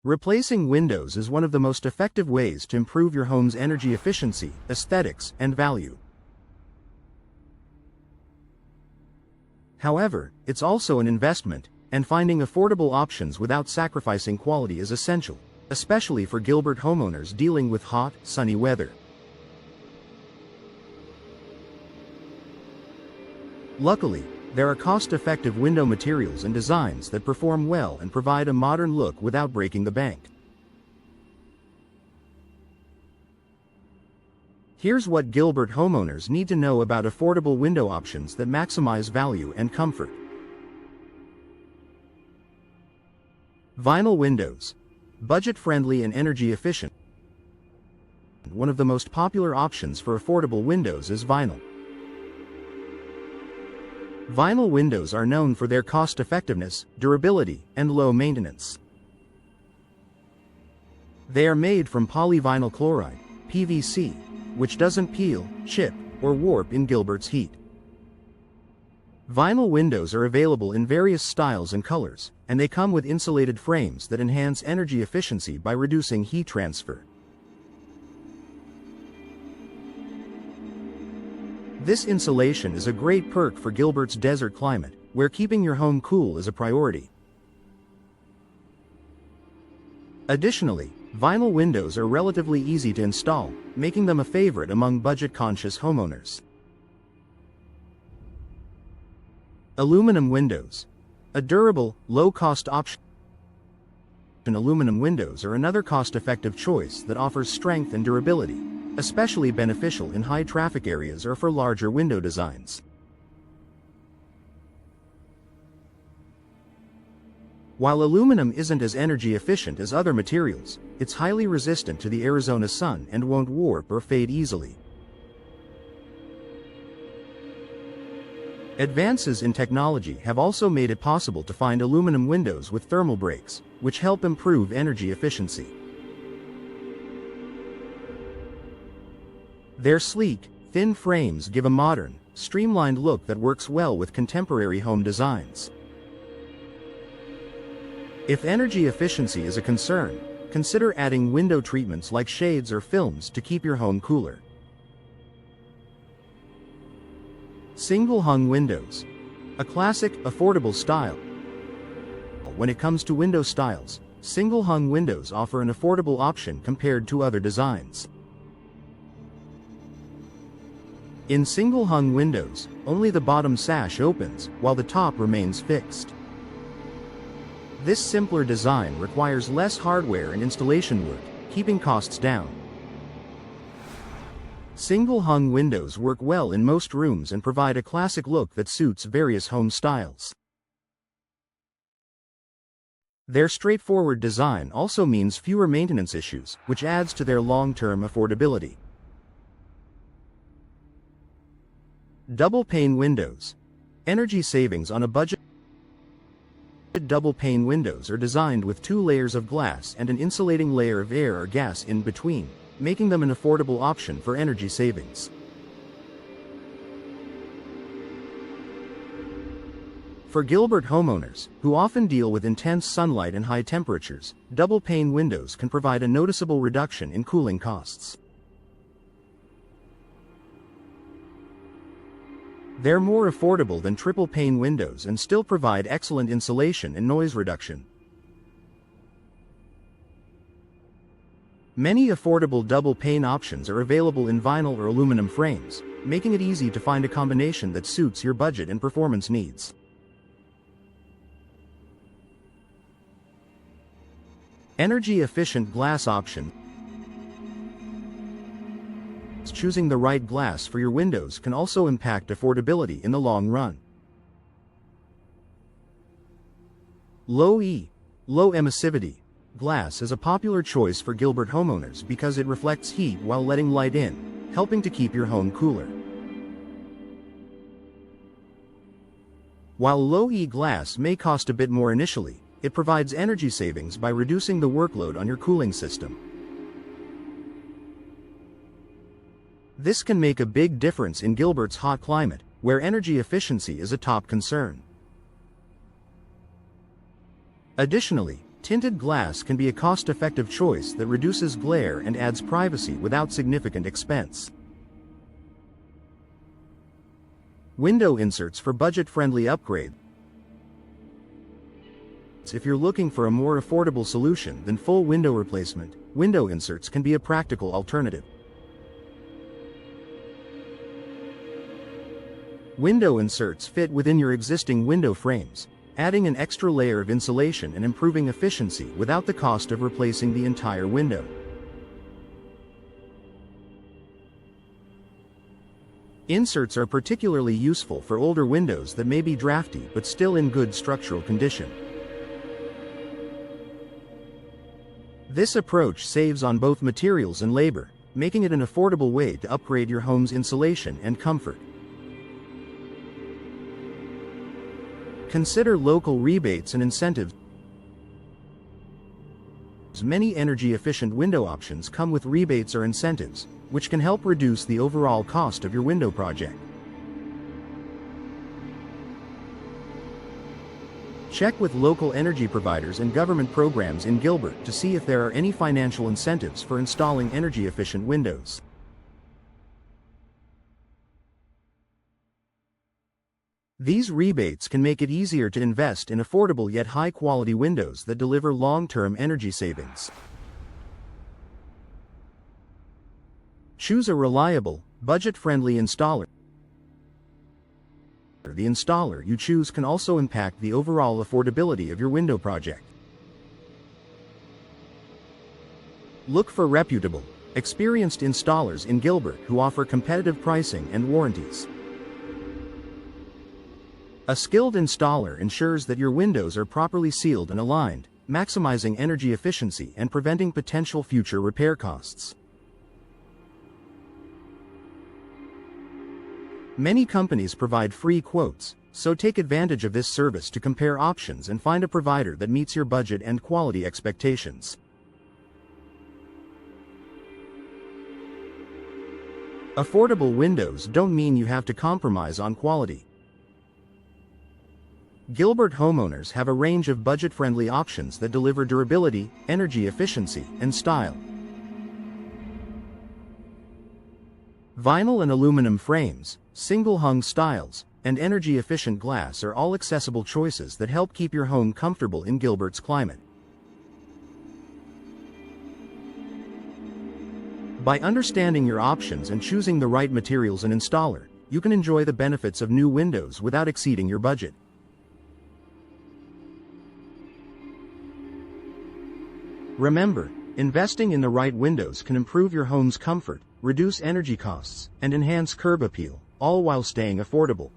Replacing windows is one of the most effective ways to improve your home's energy efficiency, aesthetics, and value. However, it's also an investment, and finding affordable options without sacrificing quality is essential, especially for Gilbert homeowners dealing with hot, sunny weather. Luckily, there are cost-effective window materials and designs that perform well and provide a modern look without breaking the bank. Here's what Gilbert homeowners need to know about affordable window options that maximize value and comfort. Vinyl windows. Budget-friendly and energy-efficient. One of the most popular options for affordable windows is vinyl. Vinyl windows are known for their cost-effectiveness, durability, and low maintenance. They are made from polyvinyl chloride, PVC, which doesn't peel, chip, or warp in Gilbert's heat. Vinyl windows are available in various styles and colors, and they come with insulated frames that enhance energy efficiency by reducing heat transfer. This insulation is a great perk for Gilbert's desert climate, where keeping your home cool is a priority. Additionally, vinyl windows are relatively easy to install, making them a favorite among budget-conscious homeowners. Aluminum windows. A durable, low-cost option. Aluminum windows are another cost-effective choice that offers strength and durability, especially beneficial in high-traffic areas or for larger window designs. While aluminum isn't as energy efficient as other materials, it's highly resistant to the Arizona sun and won't warp or fade easily. Advances in technology have also made it possible to find aluminum windows with thermal breaks, which help improve energy efficiency. Their sleek, thin frames give a modern, streamlined look that works well with contemporary home designs. If energy efficiency is a concern, consider adding window treatments like shades or films to keep your home cooler. Single-hung windows. A classic, affordable style. When it comes to window styles, single-hung windows offer an affordable option compared to other designs. In single-hung windows, only the bottom sash opens, while the top remains fixed. This simpler design requires less hardware and installation work, keeping costs down. Single-hung windows work well in most rooms and provide a classic look that suits various home styles. Their straightforward design also means fewer maintenance issues, which adds to their long-term affordability. Double-pane windows. Energy savings on a budget. Double-pane windows are designed with 2 layers of glass and an insulating layer of air or gas in between, making them an affordable option for energy savings. For Gilbert homeowners, who often deal with intense sunlight and high temperatures, double-pane windows can provide a noticeable reduction in cooling costs. They're more affordable than triple-pane windows and still provide excellent insulation and noise reduction. Many affordable double-pane options are available in vinyl or aluminum frames, making it easy to find a combination that suits your budget and performance needs. Energy-efficient glass option. Choosing the right glass for your windows can also impact affordability in the long run. Low emissivity glass is a popular choice for Gilbert homeowners because it reflects heat while letting light in, helping to keep your home cooler. While low-E glass may cost a bit more initially, it provides energy savings by reducing the workload on your cooling system. This can make a big difference in Gilbert's hot climate, where energy efficiency is a top concern. Additionally, Tinted glass can be a cost-effective choice that reduces glare and adds privacy without significant expense. Window inserts for budget-friendly upgrade. If you're looking for a more affordable solution than full window replacement, window inserts can be a practical alternative. Window inserts fit within your existing window frames, adding an extra layer of insulation and improving efficiency without the cost of replacing the entire window. Inserts are particularly useful for older windows that may be drafty but still in good structural condition. This approach saves on both materials and labor, making it an affordable way to upgrade your home's insulation and comfort. Consider local rebates and incentives. Many energy-efficient window options come with rebates or incentives, which can help reduce the overall cost of your window project. Check with local energy providers and government programs in Gilbert to see if there are any financial incentives for installing energy-efficient windows. These rebates can make it easier to invest in affordable yet high-quality windows that deliver long-term energy savings. Choose a reliable, budget-friendly installer. The installer you choose can also impact the overall affordability of your window project. Look for reputable, experienced installers in Gilbert who offer competitive pricing and warranties. A skilled installer ensures that your windows are properly sealed and aligned, maximizing energy efficiency and preventing potential future repair costs. Many companies provide free quotes, so take advantage of this service to compare options and find a provider that meets your budget and quality expectations. Affordable windows don't mean you have to compromise on quality. Gilbert Homeowners have a range of budget-friendly options that deliver durability, energy efficiency, and style. Vinyl and aluminum frames, single-hung styles, and energy-efficient glass are all accessible choices that help keep your home comfortable in Gilbert's climate. By understanding your options and choosing the right materials and installer, you can enjoy the benefits of new windows without exceeding your budget. Remember, investing in the right windows can improve your home's comfort, reduce energy costs, and enhance curb appeal, all while staying affordable.